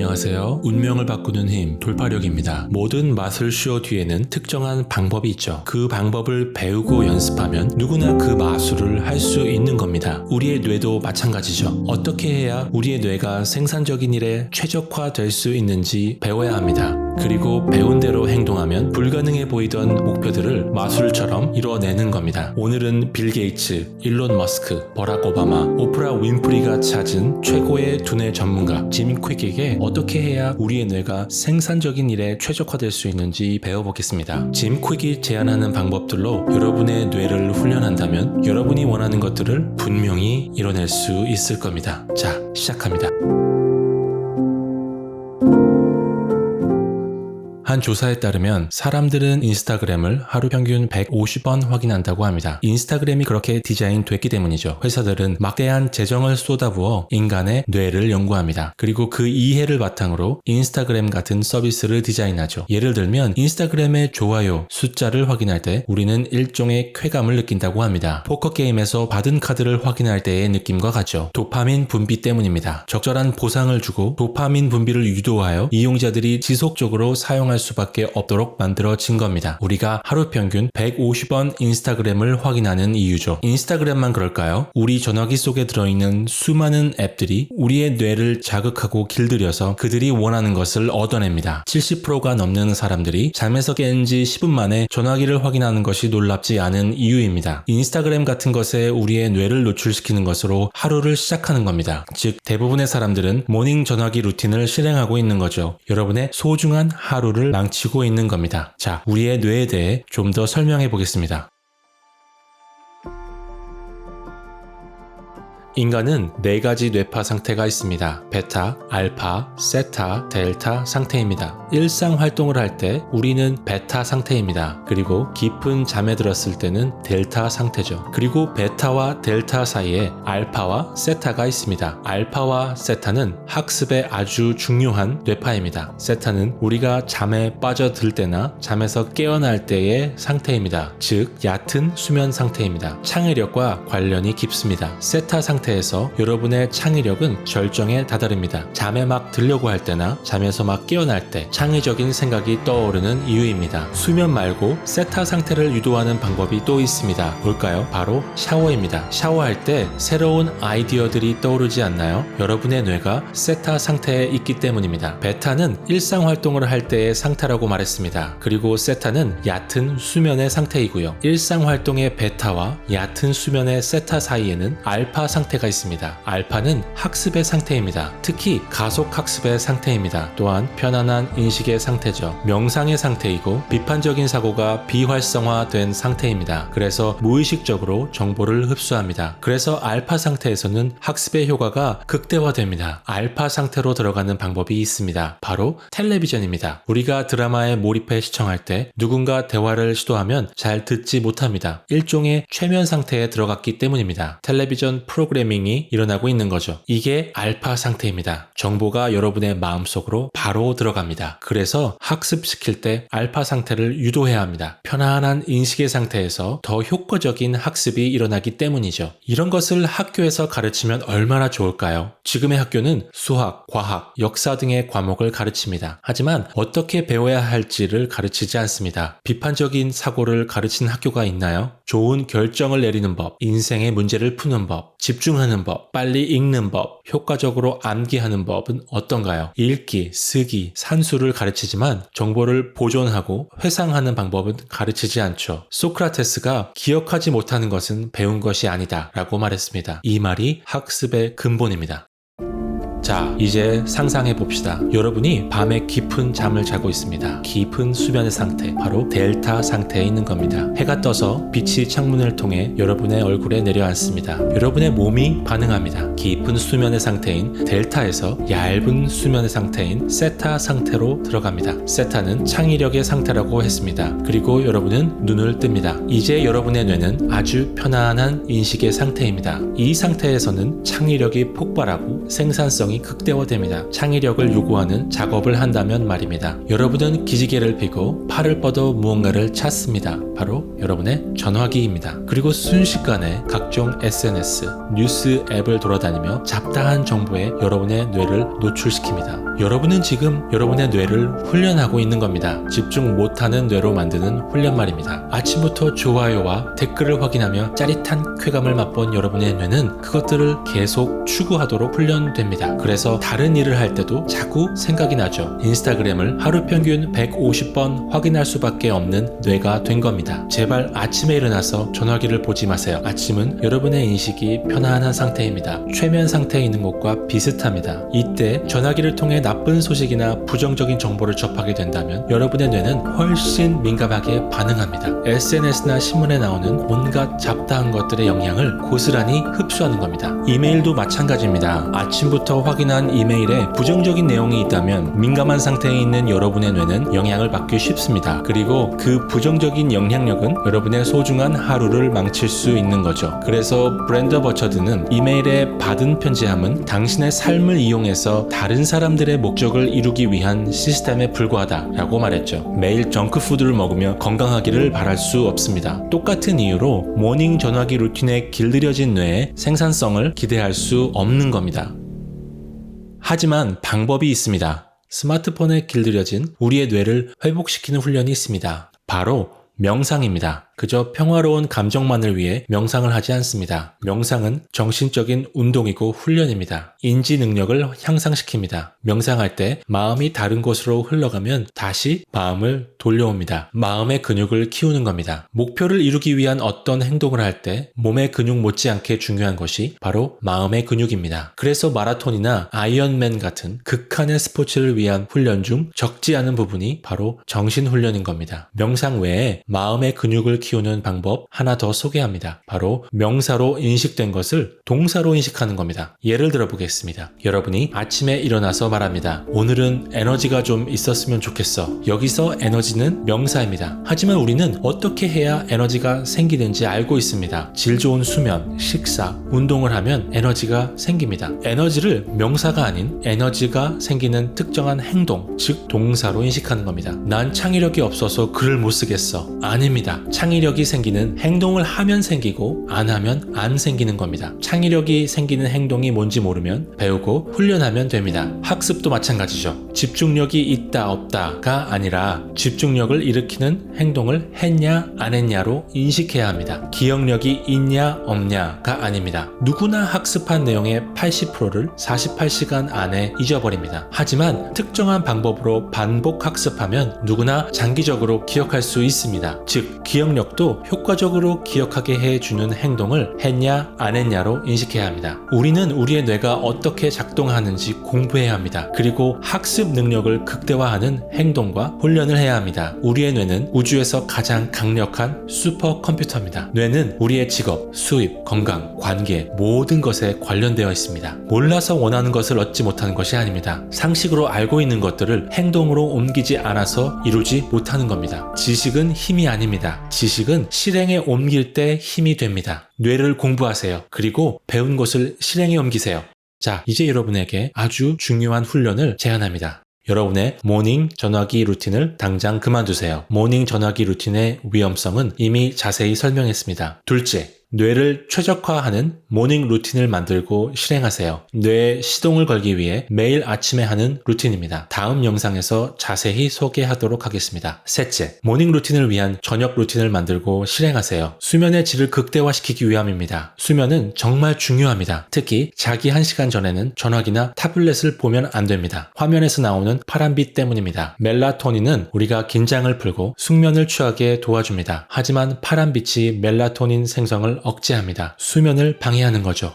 안녕하세요. 운명을 바꾸는 힘 돌파력입니다. 모든 마술쇼 뒤에는 특정한 방법이 있죠. 그 방법을 배우고 연습하면 누구나 그 마술을 할 수 있는 겁니다. 우리의 뇌도 마찬가지죠. 어떻게 해야 우리의 뇌가 생산적인 일에 최적화될 수 있는지 배워야 합니다. 그리고 배운 대로 행동하면 불가능해 보이던 목표들을 마술처럼 이뤄내는 겁니다. 오늘은 빌 게이츠, 일론 머스크, 버락 오바마, 오프라 윈프리가 찾은 최고의 두뇌 전문가 짐 퀵에게 어떻게 해야 우리의 뇌가 생산적인 일에 최적화될 수 있는지 배워보겠습니다. 짐 퀵이 제안하는 방법들로 여러분의 뇌를 훈련한다면 여러분이 원하는 것들을 분명히 이뤄낼 수 있을 겁니다. 자, 시작합니다. 한 조사에 따르면 사람들은 인스타그램을 하루 평균 150번 확인한다고 합니다. 인스타그램이 그렇게 디자인됐기 때문이죠. 회사들은 막대한 재정을 쏟아부어 인간의 뇌를 연구합니다. 그리고 그 이해를 바탕으로 인스타그램 같은 서비스를 디자인하죠. 예를 들면 인스타그램의 좋아요 숫자를 확인할 때 우리는 일종의 쾌감을 느낀다고 합니다. 포커게임에서 받은 카드를 확인할 때의 느낌과 같죠. 도파민 분비 때문입니다. 적절한 보상을 주고 도파민 분비를 유도하여 이용자들이 지속적으로 사용할 수밖에 없도록 만들어진 겁니다. 우리가 하루 평균 150번 인스타그램을 확인하는 이유죠. 인스타그램만 그럴까요? 우리 전화기 속에 들어있는 수많은 앱들이 우리의 뇌를 자극하고 길들여서 그들이 원하는 것을 얻어냅니다. 70%가 넘는 사람들이 잠에서 깬 지 10분 만에 전화기를 확인하는 것이 놀랍지 않은 이유입니다. 인스타그램 같은 것에 우리의 뇌를 노출시키는 것으로 하루를 시작하는 겁니다. 즉 대부분의 사람들은 모닝 전화기 루틴을 실행하고 있는 거죠. 여러분의 소중한 하루를 망치고 있는 겁니다. 자, 우리의 뇌에 대해 좀 더 설명해 보겠습니다. 인간은 4가지 뇌파 상태가 있습니다. 베타, 알파, 세타, 델타 상태입니다. 일상 활동을 할 때 우리는 베타 상태입니다. 그리고 깊은 잠에 들었을 때는 델타 상태죠. 그리고 베타와 델타 사이에 알파와 세타가 있습니다. 알파와 세타는 학습에 아주 중요한 뇌파입니다. 세타는 우리가 잠에 빠져들 때나 잠에서 깨어날 때의 상태입니다. 즉 얕은 수면 상태입니다. 창의력과 관련이 깊습니다. 세타 상태에서 여러분의 창의력은 절정에 다다릅니다. 잠에 막 들려고 할 때나 잠에서 막 깨어날 때 창의적인 생각이 떠오르는 이유입니다. 수면 말고 세타 상태를 유도하는 방법이 또 있습니다. 뭘까요? 바로 샤워입니다. 샤워할 때 새로운 아이디어들이 떠오르지 않나요? 여러분의 뇌가 세타 상태에 있기 때문입니다. 베타는 일상 활동을 할 때의 상태라고 말했습니다. 그리고 세타는 얕은 수면의 상태이고요. 일상 활동의 베타와 얕은 수면의 세타 사이에는 알파 상태가 있습니다. 알파는 학습의 상태입니다. 특히 가속 학습의 상태입니다. 또한 편안한 인식의 상태죠. 명상의 상태이고 비판적인 사고가 비활성화된 상태입니다. 그래서 무의식적으로 정보를 흡수합니다. 그래서 알파 상태에서는 학습의 효과가 극대화됩니다. 알파 상태로 들어가는 방법이 있습니다. 바로 텔레비전입니다. 우리가 드라마에 몰입해 시청할 때 누군가 대화를 시도하면 잘 듣지 못합니다. 일종의 최면 상태에 들어갔기 때문입니다. 텔레비전 프로그래밍이 일어나고 있는 거죠. 이게 알파 상태입니다. 정보가 여러분의 마음속으로 바로 들어갑니다. 그래서 학습시킬 때 알파 상태를 유도해야 합니다. 편안한 인식의 상태에서 더 효과적인 학습이 일어나기 때문이죠. 이런 것을 학교에서 가르치면 얼마나 좋을까요? 지금의 학교는 수학, 과학, 역사 등의 과목을 가르칩니다. 하지만 어떻게 배워야 할지를 가르치지 않습니다. 비판적인 사고를 가르치는 학교가 있나요? 좋은 결정을 내리는 법, 인생의 문제를 푸는 법, 집중하는 법, 빨리 읽는 법, 효과적으로 암기하는 법은 어떤가요? 읽기, 쓰기, 산수를 가르치지만 정보를 보존하고 회상하는 방법은 가르치지 않죠. 소크라테스가 기억하지 못하는 것은 배운 것이 아니다 라고 말했습니다. 이 말이 학습의 근본입니다. 자, 이제 상상해 봅시다. 여러분이 밤에 깊은 잠을 자고 있습니다. 깊은 수면의 상태, 바로 델타 상태에 있는 겁니다. 해가 떠서 빛이 창문을 통해 여러분의 얼굴에 내려앉습니다. 여러분의 몸이 반응합니다. 깊은 수면의 상태인 델타에서 얇은 수면의 상태인 세타 상태로 들어갑니다. 세타는 창의력의 상태라고 했습니다. 그리고 여러분은 눈을 뜹니다. 이제 여러분의 뇌는 아주 편안한 인식의 상태입니다. 이 상태에서는 창의력이 폭발하고 생산성이 극대화됩니다. 창의력을 요구하는 작업을 한다면 말입니다. 여러분은 기지개를 펴고 팔을 뻗어 무언가를 찾습니다. 바로 여러분의 전화기입니다. 그리고 순식간에 각종 SNS, 뉴스 앱을 돌아다니며 잡다한 정보에 여러분의 뇌를 노출시킵니다. 여러분은 지금 여러분의 뇌를 훈련하고 있는 겁니다. 집중 못하는 뇌로 만드는 훈련 말입니다. 아침부터 좋아요와 댓글을 확인하며 짜릿한 쾌감을 맛본 여러분의 뇌는 그것들을 계속 추구하도록 훈련됩니다. 그래서 다른 일을 할 때도 자꾸 생각이 나죠. 인스타그램을 하루 평균 150번 확인할 수밖에 없는 뇌가 된 겁니다. 제발 아침에 일어나서 전화기를 보지 마세요. 아침은 여러분의 인식이 편안한 상태입니다. 최면 상태에 있는 것과 비슷합니다. 이때 전화기를 통해 나쁜 소식이나 부정적인 정보를 접하게 된다면 여러분의 뇌는 훨씬 민감하게 반응합니다. SNS나 신문에 나오는 온갖 잡다한 것들의 영향을 고스란히 흡수하는 겁니다. 이메일도 마찬가지입니다. 아침부터 확인한 이메일에 부정적인 내용이 있다면 민감한 상태에 있는 여러분의 뇌는 영향을 받기 쉽습니다. 그리고 그 부정적인 영향력은 여러분의 소중한 하루를 망칠 수 있는 거죠. 그래서 브랜더 버처드는 이메일에 받은 편지함은 당신의 삶을 이용해서 다른 사람들의 목적을 이루기 위한 시스템에 불과하다라고 말했죠. 매일 정크푸드를 먹으며 건강하기를 바랄 수 없습니다. 똑같은 이유로 모닝 전화기 루틴에 길들여진 뇌의 생산성을 기대할 수 없는 겁니다. 하지만 방법이 있습니다. 스마트폰에 길들여진 우리의 뇌를 회복시키는 훈련이 있습니다. 바로 명상입니다. 그저 평화로운 감정만을 위해 명상을 하지 않습니다. 명상은 정신적인 운동이고 훈련입니다. 인지 능력을 향상시킵니다. 명상할 때 마음이 다른 곳으로 흘러가면 다시 마음을 돌려옵니다. 마음의 근육을 키우는 겁니다. 목표를 이루기 위한 어떤 행동을 할 때 몸의 근육 못지않게 중요한 것이 바로 마음의 근육입니다. 그래서 마라톤이나 아이언맨 같은 극한의 스포츠를 위한 훈련 중 적지 않은 부분이 바로 정신훈련인 겁니다. 명상 외에 마음의 근육을 키우는 방법 하나 더 소개합니다. 바로 명사로 인식된 것을 동사로 인식하는 겁니다. 예를 들어 보겠습니다. 여러분이 아침에 일어나서 말합니다. 오늘은 에너지가 좀 있었으면 좋겠어. 여기서 에너지는 명사입니다. 하지만 우리는 어떻게 해야 에너지가 생기는지 알고 있습니다. 질 좋은 수면, 식사, 운동을 하면 에너지가 생깁니다. 에너지를 명사가 아닌 에너지가 생기는 특정한 행동, 즉 동사로 인식하는 겁니다. 난 창의력이 없어서 글을 못 쓰겠어. 아닙니다. 창의력이 생기는 행동을 하면 생기고 안 하면 안 생기는 겁니다. 창의력이 생기는 행동이 뭔지 모르면 배우고 훈련하면 됩니다. 학습도 마찬가지죠. 집중력이 있다 없다가 아니라 집중력을 일으키는 행동을 했냐 안 했냐로 인식해야 합니다. 기억력이 있냐 없냐가 아닙니다. 누구나 학습한 내용의 80%를 48시간 안에 잊어버립니다. 하지만 특정한 방법으로 반복 학습하면 누구나 장기적으로 기억할 수 있습니다. 즉 기억력도 효과적으로 기억하게 해주는 행동을 했냐 안 했냐로 인식해야 합니다. 우리는 우리의 뇌가 어떻게 작동하는지 공부해야 합니다. 그리고 학습 능력을 극대화하는 행동과 훈련을 해야 합니다. 우리의 뇌는 우주에서 가장 강력한 슈퍼컴퓨터입니다. 뇌는 우리의 직업, 수입, 건강, 관계 모든 것에 관련되어 있습니다. 몰라서 원하는 것을 얻지 못하는 것이 아닙니다. 상식으로 알고 있는 것들을 행동으로 옮기지 않아서 이루지 못하는 겁니다. 지식은 힘이 아닙니다. 지식은 실행에 옮길 때 힘이 됩니다. 뇌를 공부하세요. 그리고 배운 것을 실행에 옮기세요. 자, 이제 여러분에게 아주 중요한 훈련을 제안합니다. 여러분의 모닝 전화기 루틴을 당장 그만두세요. 모닝 전화기 루틴의 위험성은 이미 자세히 설명했습니다. 둘째, 뇌를 최적화하는 모닝 루틴을 만들고 실행하세요. 뇌에 시동을 걸기 위해 매일 아침에 하는 루틴입니다. 다음 영상에서 자세히 소개하도록 하겠습니다. 셋째, 모닝 루틴을 위한 저녁 루틴을 만들고 실행하세요. 수면의 질을 극대화시키기 위함입니다. 수면은 정말 중요합니다. 특히 자기 1시간 전에는 전화기나 타블렛을 보면 안 됩니다. 화면에서 나오는 파란빛 때문입니다. 멜라토닌은 우리가 긴장을 풀고 숙면을 취하게 도와줍니다. 하지만 파란빛이 멜라토닌 생성을 억제합니다. 수면을 방해하는 거죠.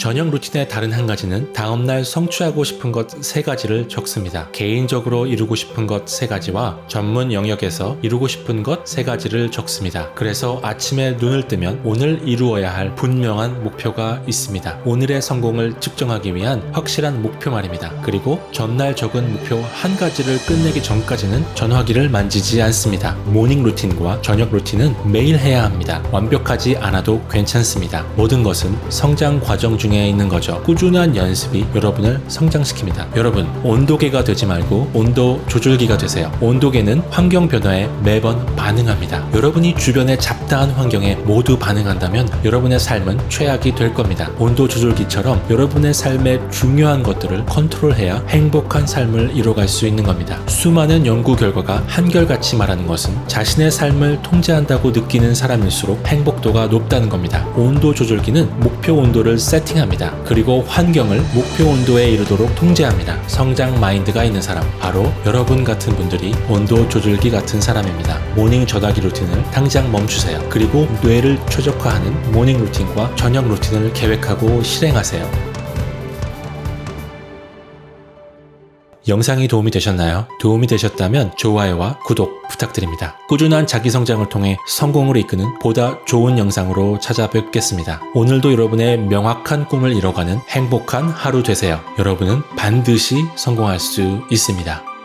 저녁 루틴의 다른 한 가지는 다음날 성취하고 싶은 것 3가지를 적습니다. 개인적으로 이루고 싶은 것 3가지와 전문 영역에서 이루고 싶은 것 3가지를 적습니다. 그래서 아침에 눈을 뜨면 오늘 이루어야 할 분명한 목표가 있습니다. 오늘의 성공을 측정하기 위한 확실한 목표 말입니다. 그리고 전날 적은 목표 1가지를 끝내기 전까지는 전화기를 만지지 않습니다. 모닝 루틴과 저녁 루틴은 매일 해야 합니다. 완벽하지 않아도 괜찮습니다. 모든 것은 성장 과정 과정 중에 있는 거죠. 꾸준한 연습이 여러분을 성장시킵니다. 여러분, 온도계가 되지 말고 온도 조절기가 되세요. 온도계는 환경 변화에 매번 반응합니다. 여러분이 주변의 잡다한 환경에 모두 반응한다면 여러분의 삶은 최악이 될 겁니다. 온도 조절기처럼 여러분의 삶의 중요한 것들을 컨트롤해야 행복한 삶을 이뤄갈 수 있는 겁니다. 수많은 연구 결과가 한결같이 말하는 것은 자신의 삶을 통제한다고 느끼는 사람일수록 행복도가 높다는 겁니다. 온도 조절기는 목표 온도를 세팅합니다. 그리고 환경을 목표 온도에 이르도록 통제합니다. 성장 마인드가 있는 사람, 바로 여러분 같은 분들이 온도 조절기 같은 사람입니다. 모닝 전화기 루틴을 당장 멈추세요. 그리고 뇌를 최적화하는 모닝 루틴과 저녁 루틴을 계획하고 실행하세요. 영상이 도움이 되셨나요? 도움이 되셨다면 좋아요와 구독 부탁드립니다. 꾸준한 자기 성장을 통해 성공으로 이끄는 보다 좋은 영상으로 찾아뵙겠습니다. 오늘도 여러분의 명확한 꿈을 이뤄가는 행복한 하루 되세요. 여러분은 반드시 성공할 수 있습니다.